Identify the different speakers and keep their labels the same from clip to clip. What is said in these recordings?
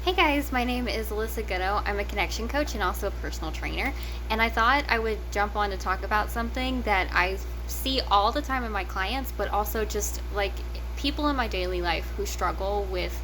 Speaker 1: Hey guys, my name is Alyssa Goodeaux. I'm a connection coach and also a personal trainer. And I thought I would jump on to talk about something that I see all the time in my clients, but also just like people in my daily life who struggle with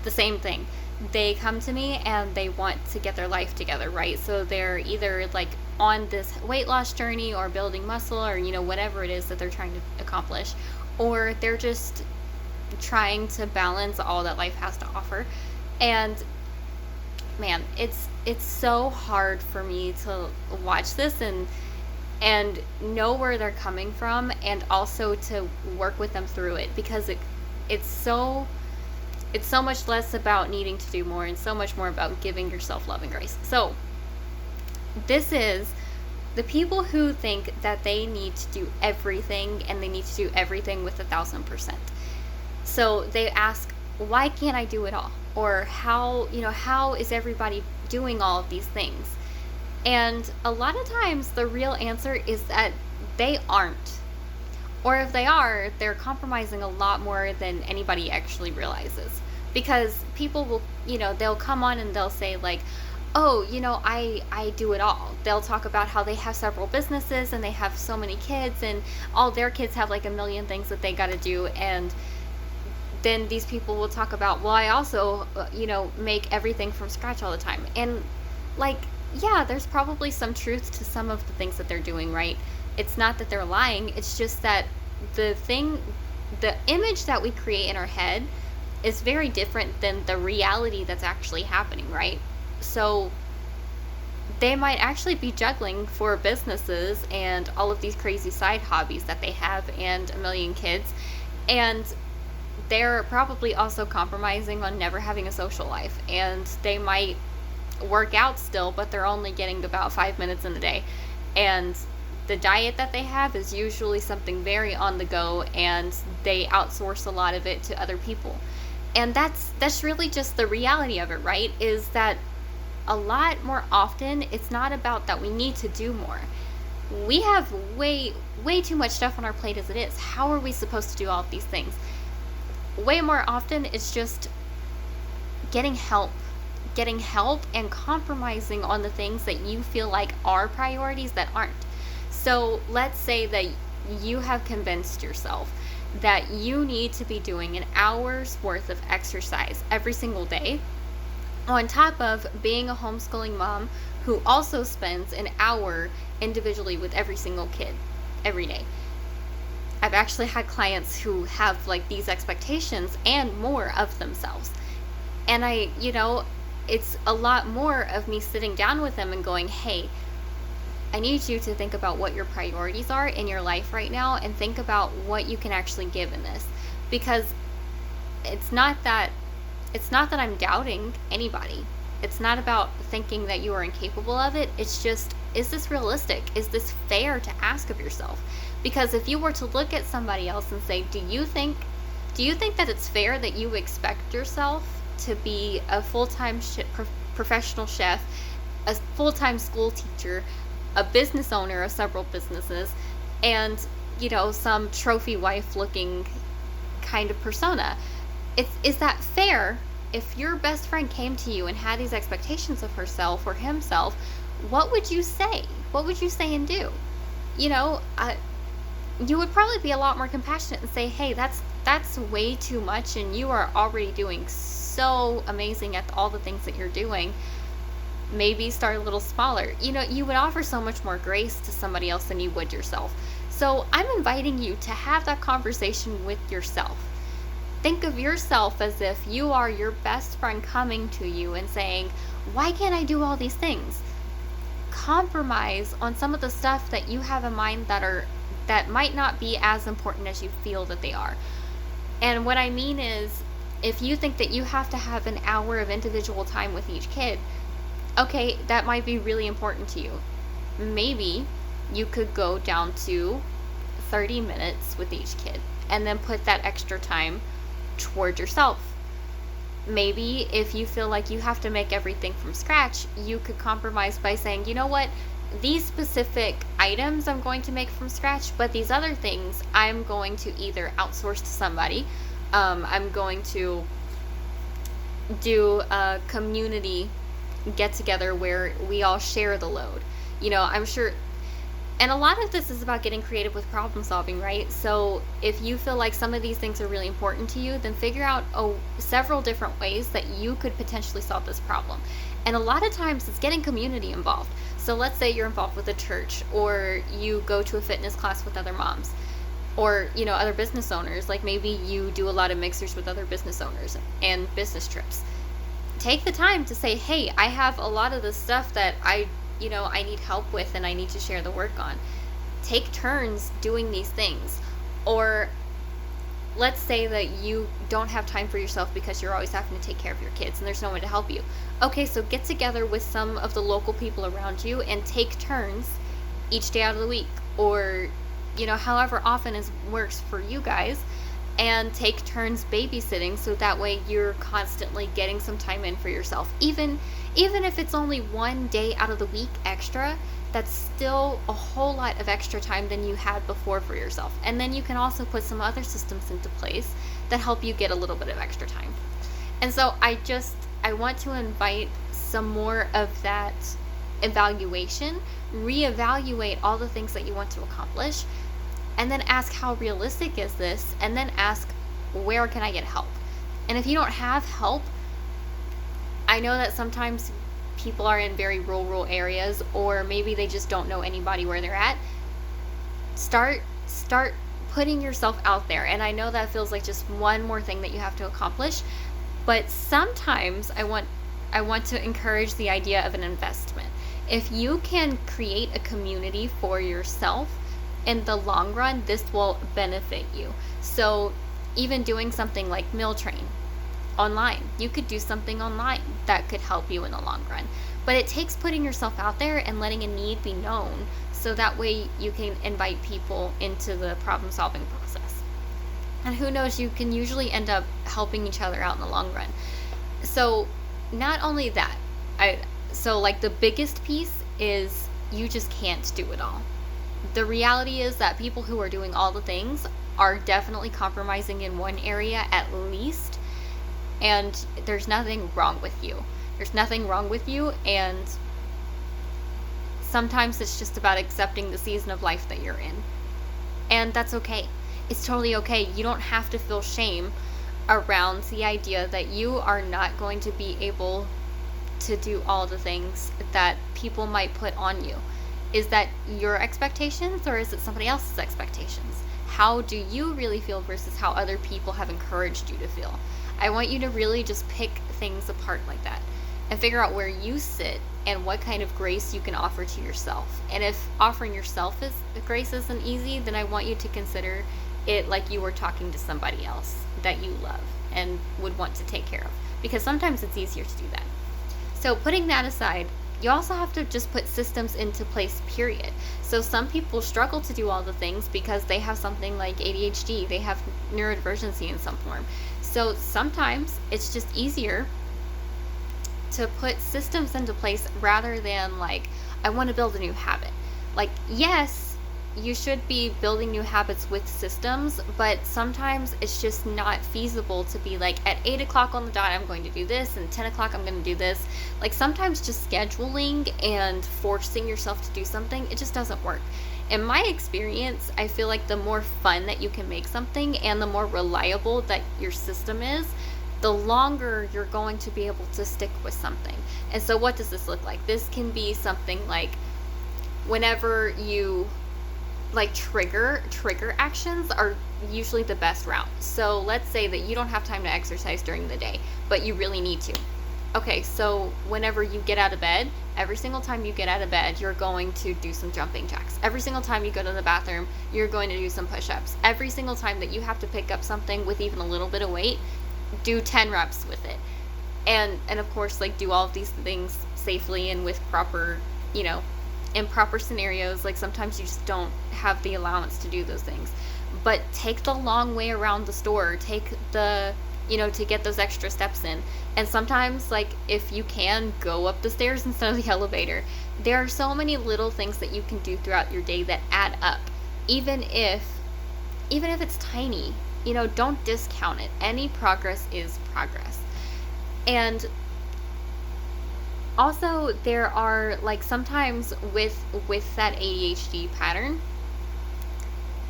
Speaker 1: the same thing. They come to me and they want to get their life together, right? So they're either like on this weight loss journey or building muscle or, whatever it is that they're trying to accomplish, or they're just trying to balance all that life has to offer. And man, it's so hard for me to watch this and know where they're coming from, and also to work with them through it, because it's so much less about needing to do more and so much more about giving yourself love and grace. So this is the people who think that they need to do everything and they need to do everything with 1,000%. So they ask, why can't I do it all? Or how is everybody doing all of these things? And a lot of times the real answer is that they aren't. Or if they are, they're compromising a lot more than anybody actually realizes. Because people will, they'll come on and they'll say like, oh, I do it all. They'll talk about how they have several businesses and they have so many kids and all their kids have like a million things that they got to do. And then these people will talk about, well, I also, make everything from scratch all the time. And like, yeah, there's probably some truth to some of the things that they're doing, right? It's not that they're lying. It's just that the image that we create in our head is very different than the reality that's actually happening, right? So they might actually be juggling 4 businesses and all of these crazy side hobbies that they have and a million kids. And they're probably also compromising on never having a social life, and they might work out still, but they're only getting about 5 minutes in a day. And the diet that they have is usually something very on the go, and they outsource a lot of it to other people. And that's really just the reality of it, right? Is that a lot more often it's not about that we need to do more. We have way too much stuff on our plate as it is. How are we supposed to do all of these things? Way more often it's just getting help and compromising on the things that you feel like are priorities that aren't. So let's say that you have convinced yourself that you need to be doing an hour's worth of exercise every single day, on top of being a homeschooling mom who also spends an hour individually with every single kid every day. I've actually had clients who have like these expectations and more of themselves. And it's a lot more of me sitting down with them and going, hey, I need you to think about what your priorities are in your life right now and think about what you can actually give in this. Because it's not that I'm doubting anybody. It's not about thinking that you are incapable of it. It's just, is this realistic? Is this fair to ask of yourself? Because if you were to look at somebody else and say, do you think that it's fair that you expect yourself to be a full-time professional chef, a full-time school teacher, a business owner of several businesses, and, some trophy wife looking kind of persona? Is that fair? If your best friend came to you and had these expectations of herself or himself, what would you say? What would you say and do? You would probably be a lot more compassionate and say, hey, that's way too much, and you are already doing so amazing at all the things that you're doing. Maybe start a little smaller. You would offer so much more grace to somebody else than you would yourself. So I'm inviting you to have that conversation with yourself. Think of yourself as if you are your best friend coming to you and saying, why can't I do all these things? Compromise on some of the stuff that you have in mind that might not be as important as you feel that they are. And what I mean is, if you think that you have to have an hour of individual time with each kid, okay, that might be really important to you. Maybe you could go down to 30 minutes with each kid and then put that extra time toward yourself. Maybe if you feel like you have to make everything from scratch, you could compromise by saying, you know what, these specific items I'm going to make from scratch, but these other things I'm going to either outsource to somebody. I'm going to do a community get together where we all share the load. I'm sure, and a lot of this is about getting creative with problem solving, right? So if you feel like some of these things are really important to you, then figure out several different ways that you could potentially solve this problem. And a lot of times it's getting community involved. So let's say you're involved with a church, or you go to a fitness class with other moms, or other business owners. Like maybe you do a lot of mixers with other business owners and business trips. Take the time to say, hey, I have a lot of the stuff that I need help with and I need to share the work on. Take turns doing these things. Or let's say that you don't have time for yourself because you're always having to take care of your kids and there's no one to help you. Okay, so get together with some of the local people around you and take turns each day out of the week, or however often works for you guys, and take turns babysitting, so that way you're constantly getting some time in for yourself. Even if it's only one day out of the week extra, that's still a whole lot of extra time than you had before for yourself. And then you can also put some other systems into place that help you get a little bit of extra time. And so I want to invite some more of that evaluation. Reevaluate all the things that you want to accomplish, and then ask, how realistic is this? And then ask, where can I get help? And if you don't have help, I know that sometimes people are in very rural areas, or maybe they just don't know anybody where they're at. Start putting yourself out there. And I know that feels like just one more thing that you have to accomplish, but sometimes I want to encourage the idea of an investment. If you can create a community for yourself, in the long run, this will benefit you. So even doing something like Meal Train online, you could do something online that could help you in the long run. But it takes putting yourself out there and letting a need be known, so that way you can invite people into the problem solving process. And who knows, you can usually end up helping each other out in the long run. So not only that, the biggest piece is you just can't do it all. The reality is that people who are doing all the things are definitely compromising in one area at least, and there's nothing wrong with you. There's nothing wrong with you, and sometimes it's just about accepting the season of life that you're in. And that's okay. It's totally okay. You don't have to feel shame around the idea that you are not going to be able to do all the things that people might put on you. Is that your expectations, or is it somebody else's expectations? How do you really feel versus how other people have encouraged you to feel? I want you to really just pick things apart like that and figure out where you sit and what kind of grace you can offer to yourself. And if offering yourself grace isn't easy, then I want you to consider it like you were talking to somebody else that you love and would want to take care of, because sometimes it's easier to do that. So putting that aside, you also have to just put systems into place, period. So some people struggle to do all the things because they have something like ADHD, they have neurodivergency in some form. So sometimes it's just easier to put systems into place rather than like, I want to build a new habit. Like, yes, you should be building new habits with systems, but sometimes it's just not feasible to be like, at 8 o'clock on the dot, I'm going to do this, and 10 o'clock, I'm going to do this. Like, sometimes just scheduling and forcing yourself to do something, it just doesn't work. In my experience, I feel like the more fun that you can make something and the more reliable that your system is, the longer you're going to be able to stick with something. And so what does this look like? This can be something like whenever you like trigger actions are usually the best route. So let's say that you don't have time to exercise during the day, but you really need to. Okay, so whenever you get out of bed, every single time you get out of bed, you're going to do some jumping jacks. Every single time you go to the bathroom, you're going to do some push-ups. Every single time that you have to pick up something with even a little bit of weight, do 10 reps with it. And of course, like, do all of these things safely and with proper, in proper scenarios. Like, sometimes you just don't have the allowance to do those things. But take the long way around the store. Take the, to get those extra steps in. And sometimes, like, if you can, go up the stairs instead of the elevator. There are so many little things that you can do throughout your day that add up. Even if it's tiny, don't discount it. Any progress is progress. And also, there are, like, sometimes with that ADHD pattern,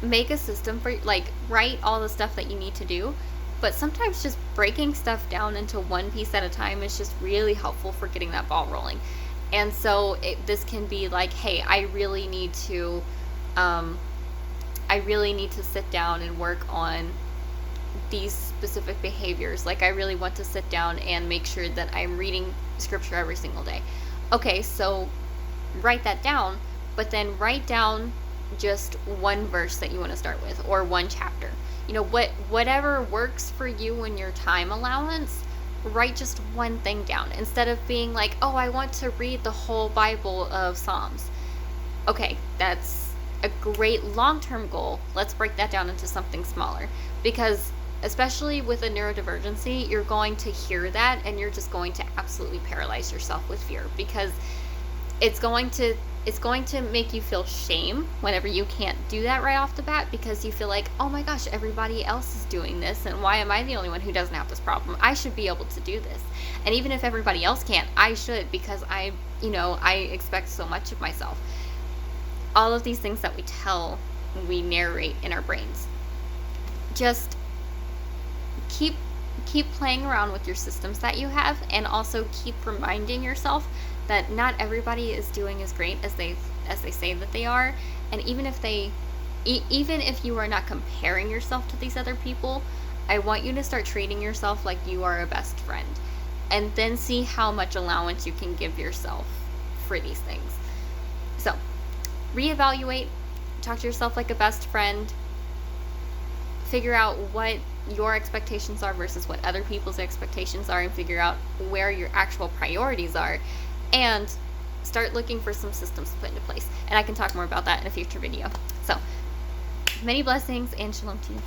Speaker 1: make a system for, like, write all the stuff that you need to do, but sometimes just breaking stuff down into one piece at a time is just really helpful for getting that ball rolling. And so this can be like, hey, I really need to sit down and work on these specific behaviors. Like, I really want to sit down and make sure that I'm reading scripture every single day. Okay, so write that down, but then write down just one verse that you want to start with, or one chapter. You know, whatever works for you in your time allowance, write just one thing down instead of being like, oh, I want to read the whole Bible of Psalms. Okay, that's a great long-term goal. Let's break that down into something smaller, because especially with a neurodivergency, you're going to hear that and you're just going to absolutely paralyze yourself with fear, because it's going to make you feel shame whenever you can't do that right off the bat, because you feel like, oh my gosh, everybody else is doing this, and why am I the only one who doesn't have this problem? I should be able to do this. And even if everybody else can't, I should, because I expect so much of myself. All of these things that we narrate in our brains. Just keep playing around with your systems that you have, and also keep reminding yourself that not everybody is doing as great as they say that they are. And even if you are not comparing yourself to these other people, I want you to start treating yourself like you are a best friend, and then see how much allowance you can give yourself for these things. So reevaluate, talk to yourself like a best friend, figure out what your expectations are versus what other people's expectations are, and figure out where your actual priorities are, and start looking for some systems to put into place. And I can talk more about that in a future video. So, many blessings and shalom to you.